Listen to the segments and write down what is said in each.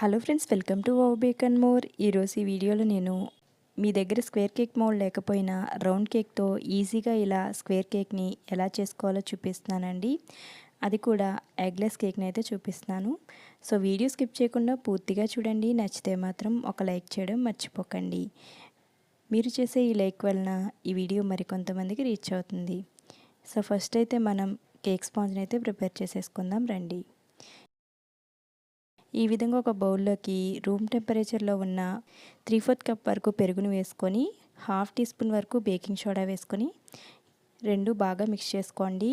Hello friends, welcome to wow bake and more. ఈరోజు ఈ వీడియోలో నేను మీ దగ్గర స్క్వేర్ కేక్ మోల్డ్ లేకపోయినా రౌండ్ కేక్తో ఈజీగా ఇలా స్క్వేర్ కేక్ని ఎలా చేసుకోవాలో చూపిస్తున్నానండి. అది కూడా ఎగ్లెస్ కేక్ని అయితే చూపిస్తున్నాను. సో వీడియో స్కిప్ చేయకుండా పూర్తిగా చూడండి. నచ్చితే మాత్రం ఒక లైక్ చేయడం మర్చిపోకండి. మీరు చేసే ఈ లైక్ వలన ఈ వీడియో మరికొంతమందికి రీచ్ అవుతుంది. సో ఫస్ట్ అయితే మనం కేక్ స్పాంజ్ని అయితే ప్రిపేర్ చేసేసుకుందాం రండి. ఈ విధంగా ఒక బౌల్లోకి రూమ్ టెంపరేచర్లో ఉన్న 3/4 కప్ వరకు పెరుగును వేసుకొని 1/2 టీ స్పూన్ వరకు బేకింగ్ సోడా వేసుకొని రెండు బాగా మిక్స్ చేసుకోండి.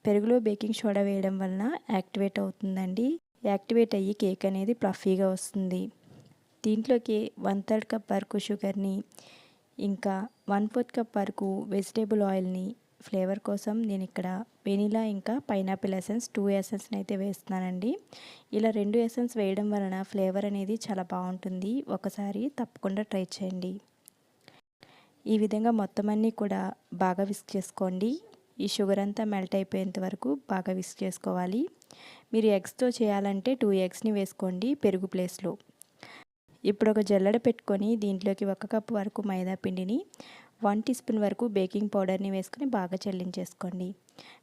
పెరుగులో బేకింగ్ సోడా వేయడం వలన యాక్టివేట్ అవుతుందండి. యాక్టివేట్ అయ్యి కేక్ అనేది ఫ్లఫీగా వస్తుంది. దీంట్లోకి 1/3 కప్ వరకు షుగర్ని ఇంకా 1/4 కప్ వరకు వెజిటేబుల్ ఆయిల్ని ఫ్లేవర్ కోసం నేను ఇక్కడ వెనిలా ఇంకా పైనాపిల్ ఎసెన్స్ 2 ఎసెన్స్ని అయితే వేస్తున్నానండి. ఇలా 2 ఎసెన్స్ వేయడం వలన ఫ్లేవర్ అనేది చాలా బాగుంటుంది. ఒకసారి తప్పకుండా ట్రై చేయండి. ఈ విధంగా మొత్తం అన్నీ కూడా బాగా విస్క్ చేసుకోండి. ఈ షుగర్ అంతా మెల్ట్ అయిపోయేంత వరకు బాగా విస్క్ చేసుకోవాలి. మీరు ఎగ్స్తో చేయాలంటే 2 ఎగ్స్ని వేసుకోండి పెరుగు ప్లేస్లో. ఇప్పుడు ఒక జల్లెడ పెట్టుకొని దీంట్లోకి 1 కప్ వరకు మైదా పిండిని 1 టీ స్పూన్ వరకు బేకింగ్ పౌడర్ని వేసుకొని బాగా చల్లించేసుకోండి.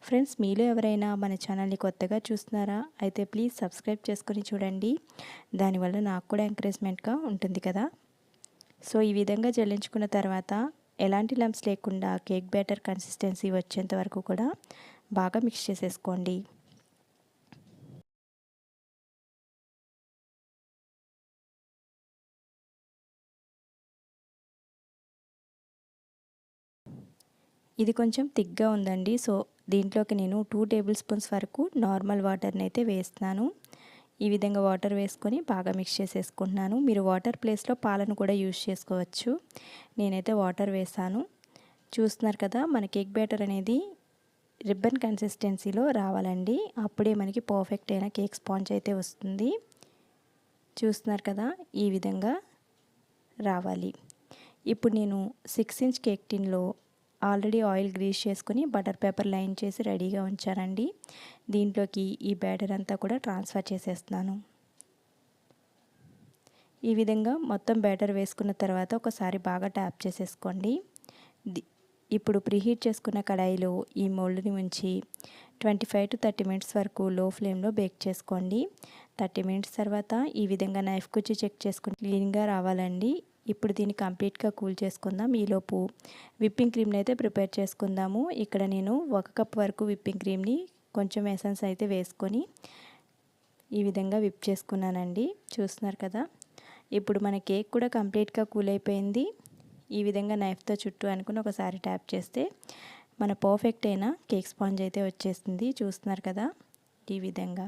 ఫ్రెండ్స్, మీలో ఎవరైనా మన ఛానల్ని కొత్తగా చూస్తున్నారా? అయితే ప్లీజ్ సబ్స్క్రైబ్ చేసుకొని చూడండి. దానివల్ల నాకు కూడా ఎంకరేజ్మెంట్గా ఉంటుంది కదా. సో ఈ విధంగా జల్లించుకున్న తర్వాత ఎలాంటి లంప్స్ లేకుండా కేక్ బ్యాటర్ కన్సిస్టెన్సీ వచ్చేంత వరకు కూడా బాగా మిక్స్ చేసేసుకోండి. ఇది కొంచెం థిక్గా ఉందండి. సో దీంట్లోకి నేను 2 టేబుల్ స్పూన్స్ వరకు నార్మల్ వాటర్ని అయితే వేస్తున్నాను. ఈ విధంగా వాటర్ వేసుకొని బాగా మిక్స్ చేసేసుకుంటున్నాను. మీరు వాటర్ ప్లేస్లో పాలను కూడా యూజ్ చేసుకోవచ్చు. నేనైతే వాటర్ వేసాను. చూస్తున్నారు కదా, మన కేక్ బ్యాటర్ అనేది రిబ్బన్ కన్సిస్టెన్సీలో రావాలండి. అప్పుడే మనకి పర్ఫెక్ట్ అయిన కేక్ స్పాంజ్ అయితే వస్తుంది. చూస్తున్నారు కదా, ఈ విధంగా రావాలి. ఇప్పుడు నేను 6 ఇంచ్ కేక్ టిన్లో ఆల్రెడీ ఆయిల్ గ్రీస్ చేసుకొని బటర్ పేపర్ లైన్ చేసి రెడీగా ఉంచానండి. దీంట్లోకి ఈ బ్యాటర్ అంతా కూడా ట్రాన్స్ఫర్ చేసేస్తున్నాను. ఈ విధంగా మొత్తం బ్యాటర్ వేసుకున్న తర్వాత ఒకసారి బాగా ట్యాప్ చేసేసుకోండి. ఇప్పుడు ప్రీహీట్ చేసుకున్న కడాయిలో ఈ మోల్డ్ని ఉంచి 25 to 30 మినిట్స్ వరకు లో ఫ్లేమ్లో బేక్ చేసుకోండి. 30 మినిట్స్ తర్వాత ఈ విధంగా నైఫ్ కుచ్చి చెక్ చేసుకుని క్లీన్గా రావాలండి. ఇప్పుడు దీన్ని కంప్లీట్గా కూల్ చేసుకుందాం. ఈలోపు విప్పింగ్ క్రీమ్ని అయితే ప్రిపేర్ చేసుకుందాము. ఇక్కడ నేను 1 కప్ వరకు విప్పింగ్ క్రీమ్ని కొంచెం ఎసెన్స్ అయితే వేసుకొని ఈ విధంగా విప్ చేసుకున్నానండి. చూస్తున్నారు కదా, ఇప్పుడు మన కేక్ కూడా కంప్లీట్గా కూల్ అయిపోయింది. ఈ విధంగా నైఫ్తో చుట్టూ అనుకుని ఒకసారి ట్యాప్ చేస్తే మన పర్ఫెక్ట్ అయిన కేక్ స్పాంజ్ అయితే వచ్చేస్తుంది. చూస్తున్నారు కదా, ఈ విధంగా.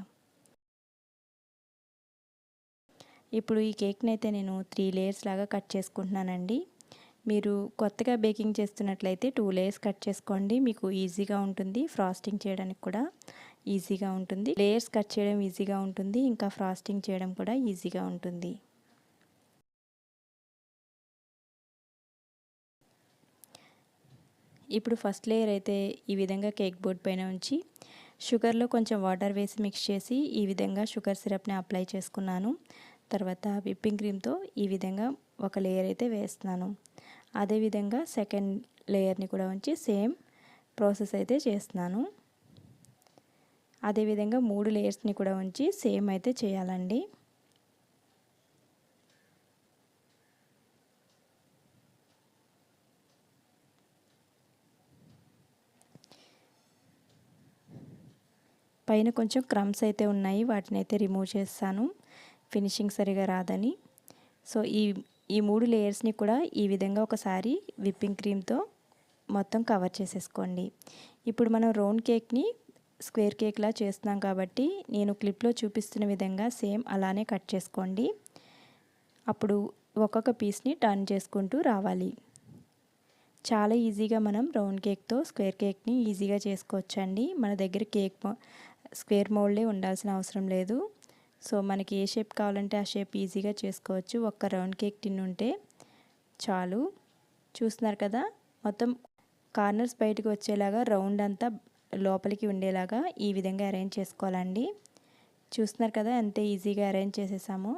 ఇప్పుడు ఈ కేక్ని అయితే నేను 3 లేయర్స్ లాగా కట్ చేసుకుంటున్నానండి. మీరు కొత్తగా బేకింగ్ చేస్తున్నట్లయితే 2 లేయర్స్ కట్ చేసుకోండి. మీకు ఈజీగా ఉంటుంది. ఫ్రాస్టింగ్ చేయడానికి కూడా ఈజీగా ఉంటుంది. లేయర్స్ కట్ చేయడం ఈజీగా ఉంటుంది, ఇంకా ఫ్రాస్టింగ్ చేయడం కూడా ఈజీగా ఉంటుంది. ఇప్పుడు ఫస్ట్ లేయర్ అయితే ఈ విధంగా కేక్ బోర్డ్ పైన ఉంచి షుగర్లో కొంచెం వాటర్ వేసి మిక్స్ చేసి ఈ విధంగా షుగర్ సిరప్ని అప్లై చేసుకున్నాను. తర్వాత విప్పింగ్ క్రీమ్తో ఈ విధంగా ఒక లేయర్ అయితే వేస్తున్నాను. అదేవిధంగా సెకండ్ లేయర్ని కూడా ఉంచి సేమ్ ప్రాసెస్ అయితే చేస్తున్నాను. అదేవిధంగా 3 లేయర్స్ని కూడా ఉంచి సేమ్ అయితే చేయాలండి. పైన కొంచెం క్రమ్స్ అయితే ఉన్నాయి, వాటిని అయితే రిమూవ్ చేస్తాను, ఫినిషింగ్ సరిగా రాదని. సో ఈ 3 లేయర్స్ని కూడా ఈ విధంగా ఒకసారి విప్పింగ్ క్రీమ్తో మొత్తం కవర్ చేసేసుకోండి. ఇప్పుడు మనం రౌండ్ కేక్ని స్క్వేర్ కేక్లా చేస్తున్నాం కాబట్టి నేను క్లిప్లో చూపిస్తున్న విధంగా సేమ్ అలానే కట్ చేసుకోండి. అప్పుడు ఒక్కొక్క పీస్ని టర్న్ చేసుకుంటూ రావాలి. చాలా ఈజీగా మనం రౌండ్ కేక్తో స్క్వేర్ కేక్ని ఈజీగా చేసుకోవచ్చండి. మన దగ్గర కేక్ స్క్వేర్ మోల్డే ఉండాల్సిన అవసరం లేదు. సో మనకి ఏ షేప్ కావాలంటే ఆ షేప్ ఈజీగా చేసుకోవచ్చు. ఒక్క రౌండ్ కేక్ టిన్ ఉంటే చాలు. చూస్తున్నారు కదా, మొత్తం కార్నర్స్ బయటకు వచ్చేలాగా రౌండ్ అంతా లోపలికి ఉండేలాగా ఈ విధంగా అరేంజ్ చేసుకోవాలండి. చూస్తున్నారు కదా, ఎంత ఈజీగా అరేంజ్ చేసేసామో.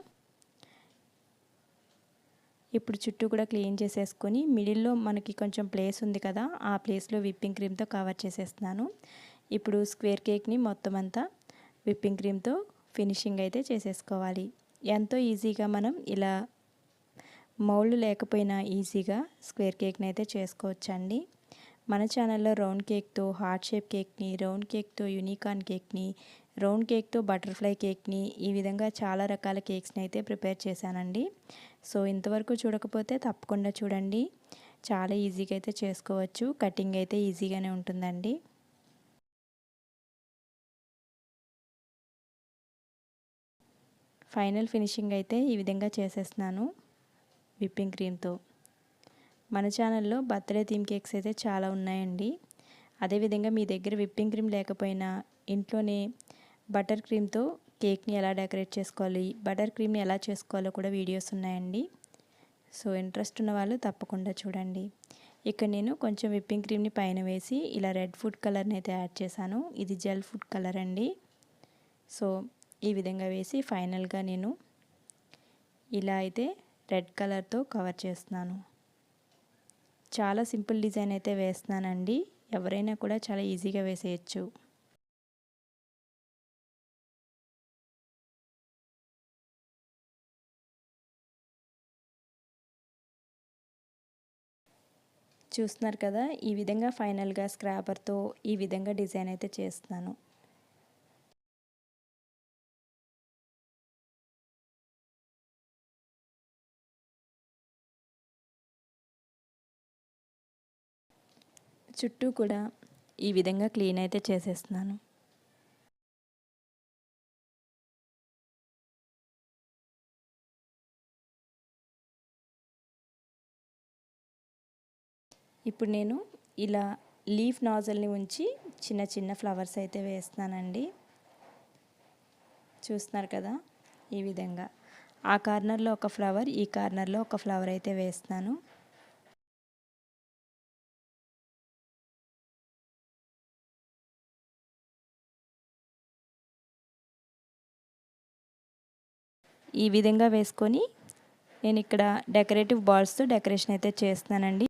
ఇప్పుడు చుట్టూ కూడా క్లీన్ చేసేసుకొని మిడిల్లో మనకి కొంచెం ప్లేస్ ఉంది కదా, ఆ ప్లేస్లో విప్పింగ్ క్రీమ్తో కవర్ చేసేస్తున్నాను. ఇప్పుడు స్క్వేర్ కేక్ని మొత్తం అంతా విప్పింగ్ క్రీమ్తో ఫినిషింగ్ అయితే చేసేసుకోవాలి. ఎంతో ఈజీగా మనం ఇలా మౌల్డ్ లేకపోయినా ఈజీగా స్క్వేర్ కేక్ని అయితే చేసుకోవచ్చండి. మన ఛానల్లో రౌండ్ కేక్తో హార్ట్ షేప్ కేక్ని, రౌండ్ కేక్తో యూనికార్న్ కేక్ని, రౌండ్ కేక్తో బటర్ఫ్లై కేక్ని, ఈ విధంగా చాలా రకాల కేక్స్ని అయితే ప్రిపేర్ చేశానండి. సో ఇంతవరకు చూడకపోతే తప్పకుండా చూడండి. చాలా ఈజీగా అయితే చేసుకోవచ్చు. కటింగ్ అయితే ఈజీగానే ఉంటుందండి. ఫైనల్ ఫినిషింగ్ అయితే ఈ విధంగా చేసేస్తున్నాను విప్పింగ్ క్రీమ్తో. మన ఛానల్లో బర్త్డే థీమ్ కేక్స్ అయితే చాలా ఉన్నాయండి. అదేవిధంగా మీ దగ్గర విప్పింగ్ క్రీమ్ లేకపోయినా ఇంట్లోనే బటర్ క్రీమ్తో కేక్ని ఎలా డెకరేట్ చేసుకోవాలి, బటర్ క్రీమ్ని ఎలా చేసుకోవాలో కూడా వీడియోస్ ఉన్నాయండి. సో ఇంట్రెస్ట్ ఉన్న వాళ్ళు తప్పకుండా చూడండి. ఇక్కడ నేను కొంచెం విప్పింగ్ క్రీమ్ని పైన వేసి ఇలా రెడ్ ఫుడ్ కలర్ని అయితే యాడ్ చేశాను. ఇది జెల్ ఫుడ్ కలర్ అండి. సో ఈ విధంగా వేసి ఫైనల్గా నేను ఇలా అయితే రెడ్ కలర్తో కవర్ చేస్తున్నాను. చాలా సింపుల్ డిజైన్ అయితే వేస్తున్నానండి. ఎవరైనా కూడా చాలా ఈజీగా వేసేయచ్చు. చూస్తున్నారు కదా, ఈ విధంగా ఫైనల్గా స్క్రాపర్తో ఈ విధంగా డిజైన్ అయితే చేస్తున్నాను. చుట్టూ కూడా ఈ విధంగా క్లీన్ అయితే చేసేస్తున్నాను. ఇప్పుడు నేను ఇలా లీఫ్ నాజల్ని ఉంచి చిన్న చిన్న ఫ్లవర్స్ అయితే వేస్తున్నానండి. చూస్తున్నారు కదా, ఈ విధంగా ఆ కార్నర్లో ఒక ఫ్లవర్, ఈ కార్నర్లో ఒక ఫ్లవర్ అయితే వేస్తున్నాను. ఈ విధంగా వేసుకొని నేను ఇక్కడ డెకరేటివ్ బాల్స్తో డెకరేషన్ అయితే చేస్తున్నానండి.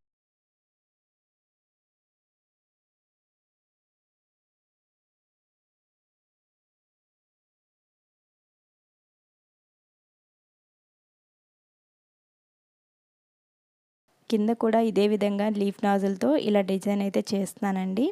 కింద కూడా ఇదే విధంగా లీఫ్ నాజల్తో ఇలా డిజైన్ అయితే చేస్తున్నానండి.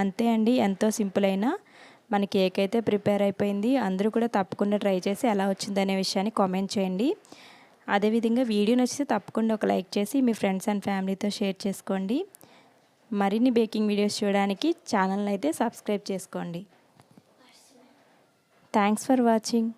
అంతే అండి, ఎంతో సింపుల్ అయినా మన కేక్ అయితే ప్రిపేర్ అయిపోయింది. అందరూ కూడా తప్పకుండా ట్రై చేసి ఎలా వచ్చిందనే విషయాన్ని కామెంట్ చేయండి. అదేవిధంగా వీడియో నచ్చితే తప్పకుండా ఒక లైక్ చేసి మీ ఫ్రెండ్స్ అండ్ ఫ్యామిలీతో షేర్ చేసుకోండి. మరిన్ని బేకింగ్ వీడియోస్ చూడడానికి ఛానల్ని అయితే సబ్స్క్రైబ్ చేసుకోండి. Thanks for watching.